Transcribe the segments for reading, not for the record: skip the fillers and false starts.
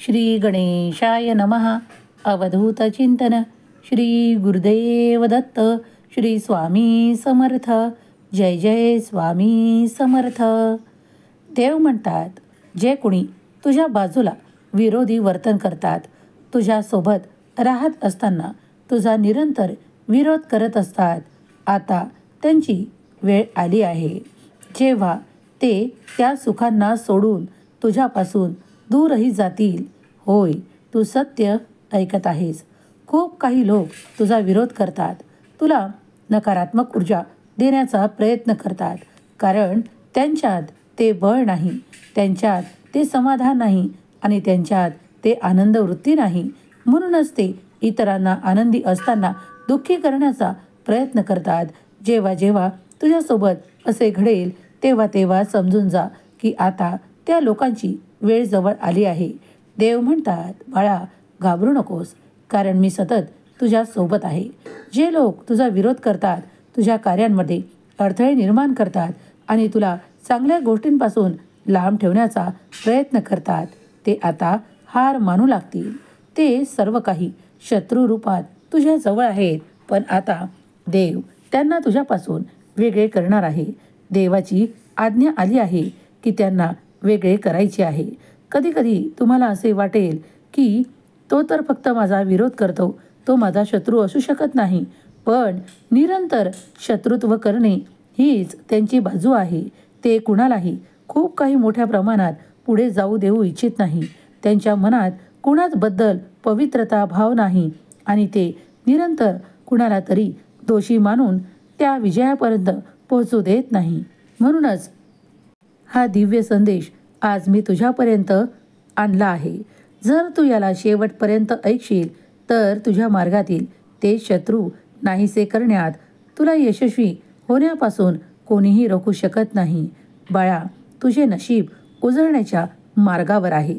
श्री गणेशाय नमः. अवधूत चिंतन. श्री गुरुदेव दत्त. श्री स्वामी समर्थ. जय जय स्वामी समर्थ. देव म्हणतात, जे कुणी तुझ्या बाजूला विरोधी वर्तन करतात, तुझ्यासोबत राहत असताना तुझा निरंतर विरोध करत असतात, आता त्यांची वेळ आली आहे जेव्हा ते त्या सुखांना सोडून तुझ्यापासून दूरही जातील. होय, तू सत्य ऐकत आहेस. खूप काही लोक तुझा विरोध करतात, तुला नकारात्मक ऊर्जा देण्याचा प्रयत्न करतात, कारण त्यांच्यात ते बळ नाही, त्यांच्यात ते समाधान नाही आणि त्यांच्यात ते आनंद वृत्ती नाही. म्हणूनच ते इतरांना आनंदी असताना दुःखी करण्याचा प्रयत्न करतात. जेव्हा जेव्हा तुझ्यासोबत असे घडेल तेव्हा तेव्हा समजून जा की आता त्या लोकांची वेळ जवळ आली आहे. देव म्हणतात, बाळा, घाबरू नकोस, कारण मी सतत तुझ्यासोबत आहे. जे लोक तुझा विरोध करतात, तुझ्या कार्यांमध्ये अडथळे निर्माण करतात आणि तुला चांगल्या गोष्टींपासून लांब ठेवण्याचा प्रयत्न करतात, ते आता हार मानू लागतील. ते सर्व काही शत्रू रूपात तुझ्याजवळ आहेत, पण आता देव त्यांना तुझ्यापासून वेगळे करणार आहे. देवाची आज्ञा आली आहे की त्यांना वेगळे करायचे आहे. कधीकधी तुम्हाला असे वाटेल की तो तर फक्त माझा विरोध करतो, तो माझा शत्रू असू शकत नाही. पण निरंतर शत्रुत्व करणे हीच त्यांची बाजू आहे. ते कुणालाही खूप काही मोठ्या प्रमाणात पुढे जाऊ देऊ इच्छित नाही. त्यांच्या मनात कुणाबद्दल पवित्रता भाव नाही आणि ते निरंतर कुणाला तरी दोषी मानून त्या विजयापर्यंत पोहोचू देत नाही. म्हणूनच हा दिव्य संदेश आज मी तुझ्यापर्यंत आणला आहे. जर तू याला शेवटपर्यंत ऐकशील तर तुझ्या मार्गातील ते शत्रू नाहीसे करण्यात तुला यशस्वी होण्यापासून कोणीही रोखू शकत नाही. बाळा, तुझे नशीब उजळण्याच्या मार्गावर आहे.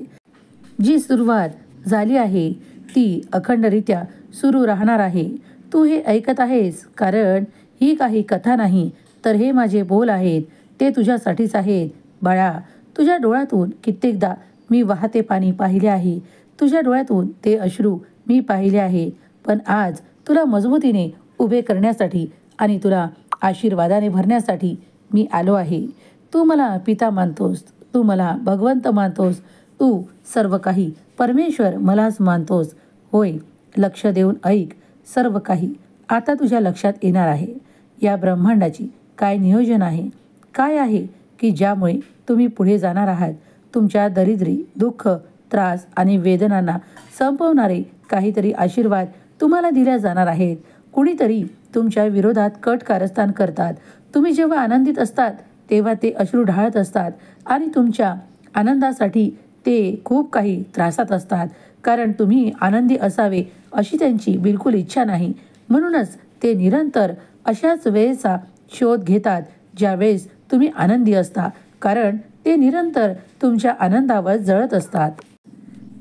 जी सुरुवात झाली आहे ती अखंडरित्या सुरू राहणार आहे. तू हे ऐकत आहेस कारण ही काही कथा नाही, तर हे माझे बोल आहेत. ते तुझ्यासाठीच आहेत. बाळा, तुझ्या डोळ्यातून कित्येकदा मी वाहते पाणी पाहिले आहे. तुझ्या डोळ्यातून ते अश्रू मी पाहिले आहेत. पण आज तुला मजबूतीने उभे करण्यासाठी आणि तुला आशीर्वादाने भरण्यासाठी मी आलो आहे. तू मला पिता मानतोस, तू मला भगवंत मानतोस, तू सर्व काही परमेश्वर मलाच मानतोस. होय, लक्ष देऊन ऐक. सर्व काही आता तुझ्या लक्षात येणार आहे. या ब्रह्मांडाची काय नियोजन आहे, काय आहे की ज्यामुळे तुम्ही पुढे जाणार आहात. तुमच्या दरिद्री, दुःख, त्रास आणि वेदनांना संपवणारे काहीतरी आशीर्वाद तुम्हाला दिल्या जाणार आहेत. कुणीतरी तुमच्या विरोधात कट कारस्थान करतात. तुम्ही जेव्हा आनंदित असतात तेव्हा ते अश्रू ढाळत असतात आणि तुमच्या आनंदासाठी ते खूप काही त्रासात असतात, कारण तुम्ही आनंदी असावे अशी त्यांची बिलकुल इच्छा नाही. म्हणूनच ते निरंतर अशाच वेळेचा शोध घेतात ज्यावेळेस तुम्ही आनंदी असता, कारण ते निरंतर तुमच्या आनंदावर जळत असतात.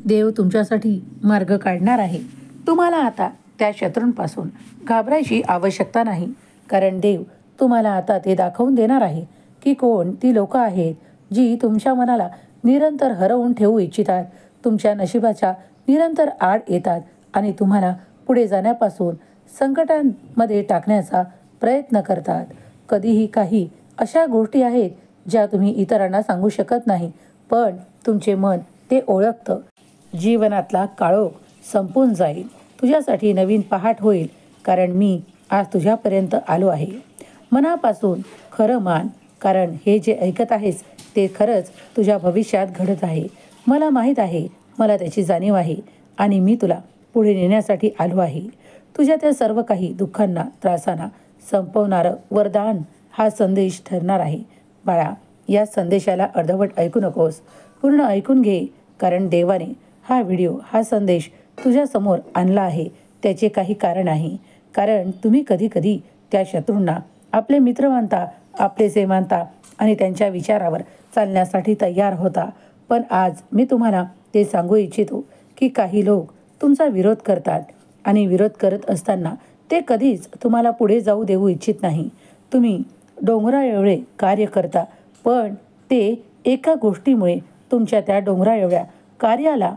देव तुमच्यासाठी मार्ग काढणार आहे. तुम्हाला आता त्या शत्रूंपासून घाबरायची आवश्यकता नाही, कारण देव तुम्हाला आता ते दाखवून देणार आहे की कोण ती लोकं आहेत जी तुमच्या मनाला निरंतर हरवून ठेवू इच्छितात, तुमच्या नशिबाच्या निरंतर आड येतात आणि तुम्हाला पुढे जाण्यापासून संकटांमध्ये टाकण्याचा प्रयत्न करतात. कधीही काही अशा गोष्टी आहेत ज्या तुम्ही इतरांना सांगू शकत नाही, पण तुमचे मन ते ओळखतं. जीवनातला काळोख संपून जाईल. तुझ्यासाठी नवीन पहाट होईल, कारण मी आज तुझ्यापर्यंत आलो आहे. मनापासून खरं मान, कारण हे जे ऐकत आहेस ते खरंच तुझ्या भविष्यात घडत आहे. मला माहीत आहे, मला त्याची जाणीव आहे आणि मी तुला पुढे नेण्यासाठी आलो आहे. तुझ्या त्या सर्व काही दुःखांना, त्रासांना संपवणारं वरदान हा संदेश ठरणार आहे. बाळा, या संदेशाला अर्धवट ऐकू नकोस, पूर्ण ऐकून घे, कारण देवाने हा व्हिडिओ, हा संदेश तुझ्यासमोर आणला आहे. त्याचे काही कारण आहे. कारण तुम्ही कधी कधी त्या शत्रूंना आपले मित्र मानता, आपलेसे मानता आणि त्यांच्या विचारावर चालण्यासाठी तयार होता. पण आज मी तुम्हाला ते सांगू इच्छितो की काही लोक तुमचा विरोध करतात आणि विरोध करत असताना ते कधीच तुम्हाला पुढे जाऊ देऊ इच्छित नाही. तुम्ही डोंगराएवढे कार्य करता, पण ते एका गोष्टीमुळे तुमच्या त्या डोंगराएवढ्या कार्याला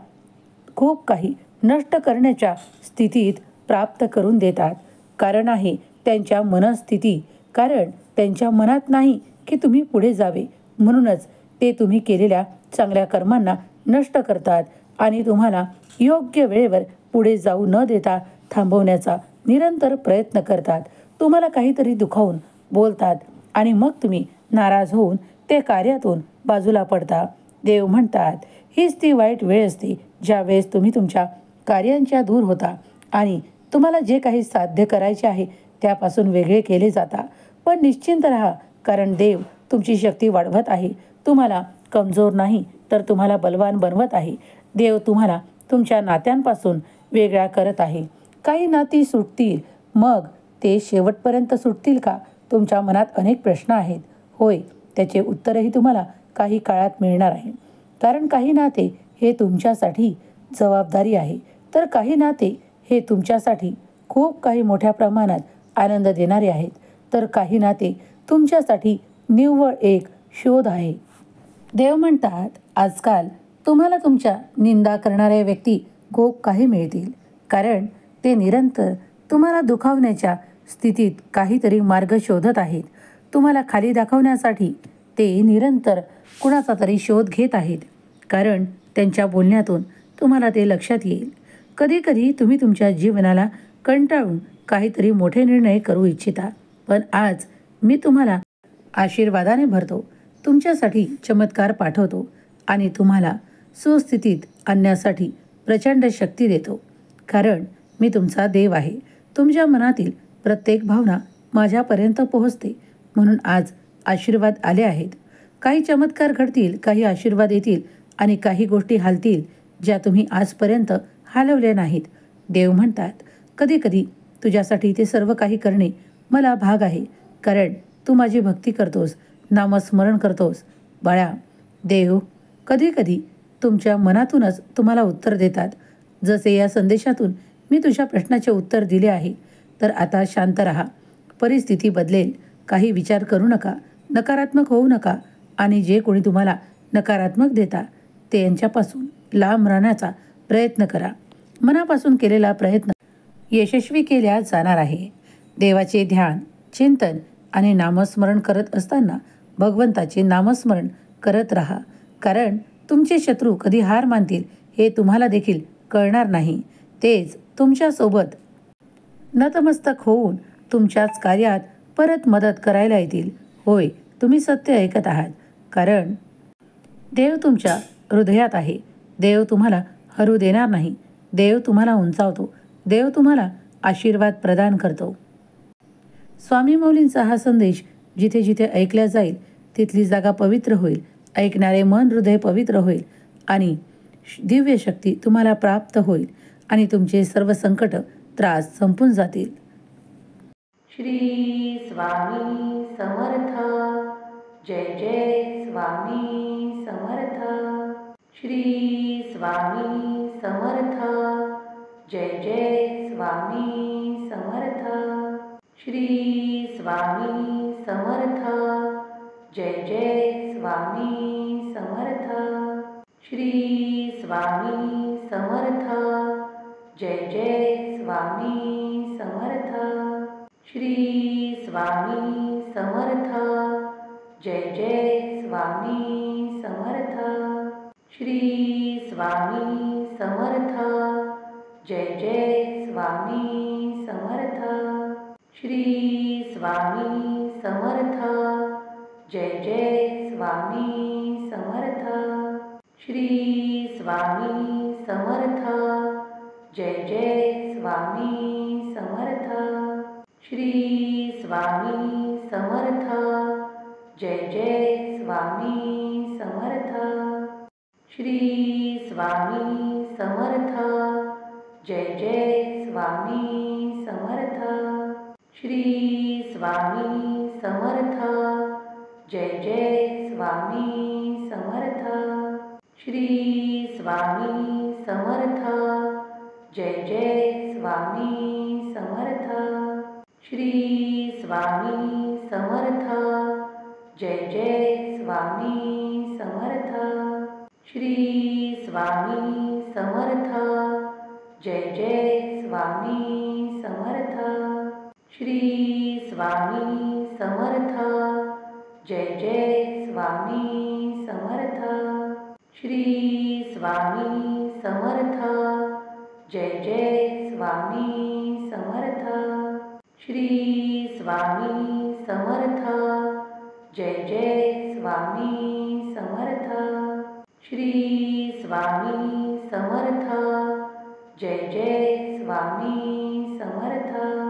खूप काही नष्ट करण्याच्या स्थितीत प्राप्त करून देतात. कारण आहे त्यांच्या मनस्थिती. कारण त्यांच्या मनात नाही की तुम्ही पुढे जावे, म्हणूनच ते तुम्ही केलेल्या चांगल्या कर्मांना नष्ट करतात आणि तुम्हाला योग्य वेळेवर पुढे जाऊ न देता थांबवण्याचा निरंतर प्रयत्न करतात. तुम्हाला काहीतरी दुखावून बोलतात आणि मग तुम्ही नाराज होऊन ते कार्यातून बाजूला पडता. देव म्हणतात, हीच ती वाईट वेळ असते ज्यावेळेस तुम्ही तुमच्या कार्यांच्या दूर होता आणि तुम्हाला जे काही साध्य करायचे आहे त्यापासून वेगळे केले जाता. पण निश्चिंत राहा, कारण देव तुमची शक्ती वाढवत आहे. तुम्हाला कमजोर नाही तर तुम्हाला बलवान बनवत आहे. देव तुम्हाला तुमच्या नात्यांपासून वेगळा करत आहे. काही नाती सुटतील, मग ते शेवटपर्यंत सुटतील का? तुमच्या मनात अनेक प्रश्न आहेत. होय, त्याचे उत्तरही तुम्हाला काही काळात मिळणार आहे. कारण काही नाते हे तुमच्यासाठी जबाबदारी आहे, तर काही नाते हे तुमच्यासाठी खूप काही मोठ्या प्रमाणात आनंद देणारे आहेत, तर काही नाते तुमच्यासाठी निव्वळ एक शोध आहे. देव म्हणतात, आजकाल तुम्हाला तुमच्या निंदा करणाऱ्या व्यक्ती खूप काही मिळतील, कारण ते निरंतर तुम्हाला दुखावण्याच्या स्थितीत काहीतरी मार्ग शोधत आहेत. तुम्हाला खाली दाखवण्यासाठी ते निरंतर कुणाचा तरी शोध घेत आहेत, कारण त्यांच्या बोलण्यातून तुम्हाला ते लक्षात येईल. कधीकधी तुम्ही तुमच्या जीवनाला कंटाळून काहीतरी मोठे निर्णय करू इच्छिता, पण आज मी तुम्हाला आशीर्वादाने भरतो, तुमच्यासाठी चमत्कार पाठवतो आणि तुम्हाला सुस्थितीत आणण्यासाठी प्रचंड शक्ती देतो. कारण मी तुमचा देव आहे. तुमच्या मनातील प्रत्येक भावना माझ्यापर्यंत पोहोचते, म्हणून आज आशीर्वाद आले आहेत. काही चमत्कार घडतील, काही आशीर्वाद येतील आणि काही गोष्टी हालतील ज्या तुम्ही आजपर्यंत हालवल्या नाहीत. देव म्हणतात, कधीकधी तुझ्यासाठी ते सर्व काही करणे मला भाग आहे, कारण तू माझी भक्ती करतोस, नामस्मरण करतोस. बाळा, देव कधीकधी तुमच्या मनातूनच तुम्हाला उत्तर देतात. जसे या संदेशातून मी तुझ्या प्रश्नाचे उत्तर दिले आहे. तर आता शांत राहा. परिस्थिती बदलेल. काही विचार करू नका, नकारात्मक होऊ नका आणि जे कोणी तुम्हाला नकारात्मक देता ते यांच्यापासून लांब राहण्याचा प्रयत्न करा. मनापासून केलेला प्रयत्न यशस्वी केल्या जाणार आहे. देवाचे ध्यान, चिंतन आणि नामस्मरण करत असताना भगवंताचे नामस्मरण करत राहा, कारण तुमचे शत्रू कधी हार मानतील हे तुम्हाला देखील कळणार नाही. तेच तुमच्यासोबत नतमस्तक होऊन तुमच्याच कार्यात परत मदत करायला येतील. होय, तुम्ही सत्य ऐकत आहात, कारण देव तुमच्या हृदयात आहे. देव तुम्हाला हरू देणार नाही. देव तुम्हाला उंचावतो. देव तुम्हाला आशीर्वाद प्रदान करतो. स्वामी माऊलींचा हा संदेश जिथे जिथे ऐकला जाईल तिथली जागा पवित्र होईल. ऐकणारे मन हृदय पवित्र होईल आणि दिव्य शक्ती तुम्हाला प्राप्त होईल आणि तुमचे सर्व संकट त्रास संपून जातील. श्री स्वामी समर्थ. जय जय स्वामी समर्थ. श्री स्वामी समर्थ. जय जय स्वामी समर्थ. श्री स्वामी समर्थ. जय जय स्वामी समर्थ. श्री स्वामी समर्थ. जय जय स्वामी समर्थ. श्री स्वामी समर्थ. जय जय स्वामी समर्थ. श्री स्वामी समर्थ. जय जय स्वामी समर्थ. श्री स्वामी समर्थ. जय जय स्वामी समर्थ. श्री स्वामी समर्थ. जय जय स्वामी समर्थ. श्री स्वामी समर्थ. जय जय स्वामी समर्थ. श्री स्वामी समर्थ. जय जय स्वामी समर्थ. श्री स्वामी समर्थ. जय जय स्वामी समर्थ. श्री स्वामी समर्थ. जय जय स्वामी समर्थ. श्री स्वामी समर्थ. जय जय स्वामी समर्थ. श्री स्वामी समर्थ. जय जय स्वामी समर्थ. श्री स्वामी समर्थ. जय जय स्वामी समर्थ. श्री स्वामी समर्थ. जय जय स्वामी समर्थ. श्री स्वामी समर्थ. जय जय स्वामी समर्थ. श्री स्वामी समर्थ. जय जय स्वामी समर्थ.